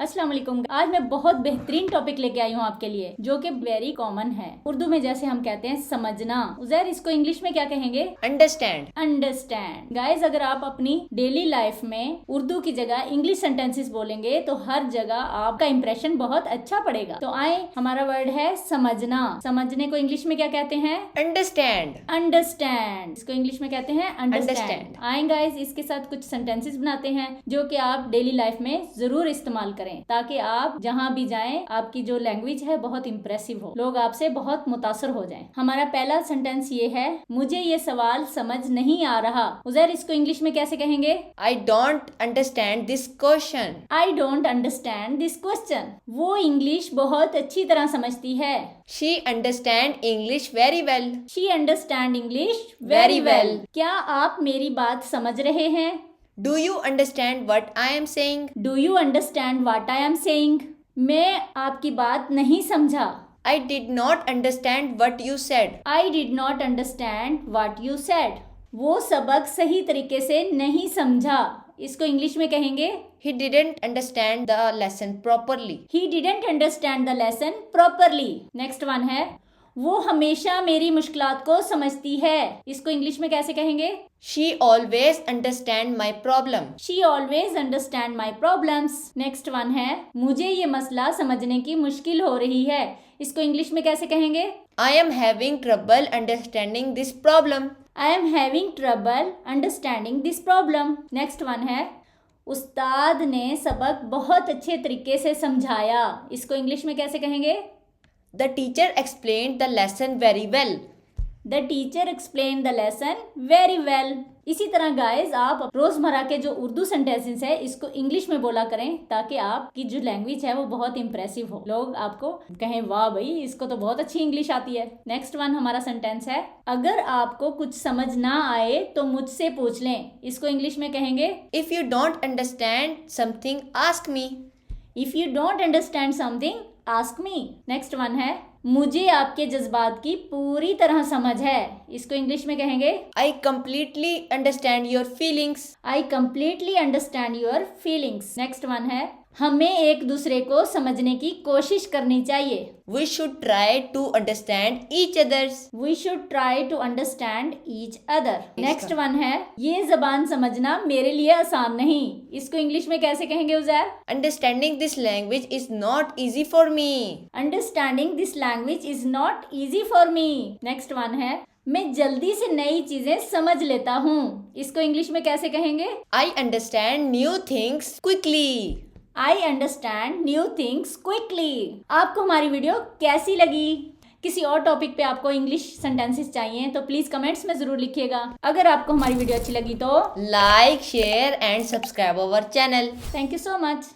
अस्सलाम वालेकुम। आज मैं बहुत बेहतरीन टॉपिक लेके आई हूँ आपके लिए, जो कि वेरी कॉमन है। उर्दू में जैसे हम कहते हैं समझना, उज़ैर इसको इंग्लिश में क्या कहेंगे? अंडरस्टैंड। अंडरस्टैंड। गाइस, अगर आप अपनी डेली लाइफ में उर्दू की जगह इंग्लिश सेंटेंसेस बोलेंगे तो हर जगह आपका इंप्रेशन बहुत अच्छा पड़ेगा। तो आए, हमारा वर्ड है समझना। समझने को इंग्लिश में क्या कहते हैं? अंडरस्टैंड। अंडरस्टैंड। इसको इंग्लिश में कहते हैं अंडरस्टैंड। Understand। आए गाइस, इसके साथ कुछ सेंटेंसेस बनाते हैं जो कि आप डेली लाइफ में जरूर इस्तेमाल करें, ताकि आप जहां भी जाएं आपकी जो लैंग्वेज है बहुत इंप्रेसिव हो, लोग आपसे बहुत मुतासर हो जाएं। हमारा पहला सेंटेंस ये है, मुझे ये सवाल समझ नहीं आ रहा। उज़ैर इसको इंग्लिश में कैसे कहेंगे? I don't understand this question. I don't understand this question. वो इंग्लिश बहुत अच्छी तरह समझती है। She understand English very well. She understand English Very well। क्या आप मेरी बात समझ रहे हैं? Do you understand what I am saying? Do you understand what I am saying? मैं आपकी बात नहीं समझा। I did not understand what you said. I did not understand what you said. वो सबक सही तरीके से नहीं समझा। इसको इंग्लिश में कहेंगे? He didn't understand the lesson properly. He didn't understand the lesson properly. Next one है, वो हमेशा मेरी मुश्किलात को समझती है। इसको इंग्लिश में कैसे कहेंगे? She always understand my problem. She always understand my problems. Next one है, मुझे ये मसला समझने की मुश्किल हो रही है। इसको इंग्लिश में कैसे कहेंगे? I am having trouble understanding this problem. I am having trouble understanding this problem. Next one है, उस्ताद ने सबक बहुत अच्छे तरीके से समझाया। इसको इंग्लिश में कैसे कहेंगे? The teacher explained the lesson very well. The teacher explain the lesson very well. इसी तरह गाइस, आप रोजमर्रा के जो उर्दू सेंटेंसेस है इसको इंग्लिश में बोला करें, ताकि आपकी जो लैंग्वेज है वो बहुत इंप्रेसिव हो, लोग आपको कहें वाह भाई इसको तो बहुत अच्छी इंग्लिश आती है। नेक्स्ट वन हमारा सेंटेंस है, अगर आपको कुछ समझ ना आए तो मुझसे पूछ लें। इसको इंग्लिश में कहेंगे? If you don't understand something ask me. If you don't understand something ask me. Next one है, मुझे आपके जज्बात की पूरी तरह समझ है। इसको इंग्लिश में कहेंगे? I completely understand your feelings. I completely understand your feelings. Next one है, हमें एक दूसरे को समझने की कोशिश करनी चाहिए। We should try to understand each others. We should try to understand each other. Next one है, ये जबान समझना मेरे लिए आसान नहीं। इसको इंग्लिश में कैसे कहेंगे Uzair? Understanding this language is not easy for me. Understanding this language is not easy for me. Next one है, मैं जल्दी से नई चीजें समझ लेता हूँ। इसको इंग्लिश में कैसे कहेंगे? I understand new things quickly. I understand new things quickly. आपको हमारी वीडियो कैसी लगी? किसी और टॉपिक पे आपको इंग्लिश सेंटेंसेस चाहिए तो प्लीज कमेंट्स में जरूर लिखिएगा। अगर आपको हमारी वीडियो अच्छी लगी तो like, share and subscribe our channel. Thank you so much.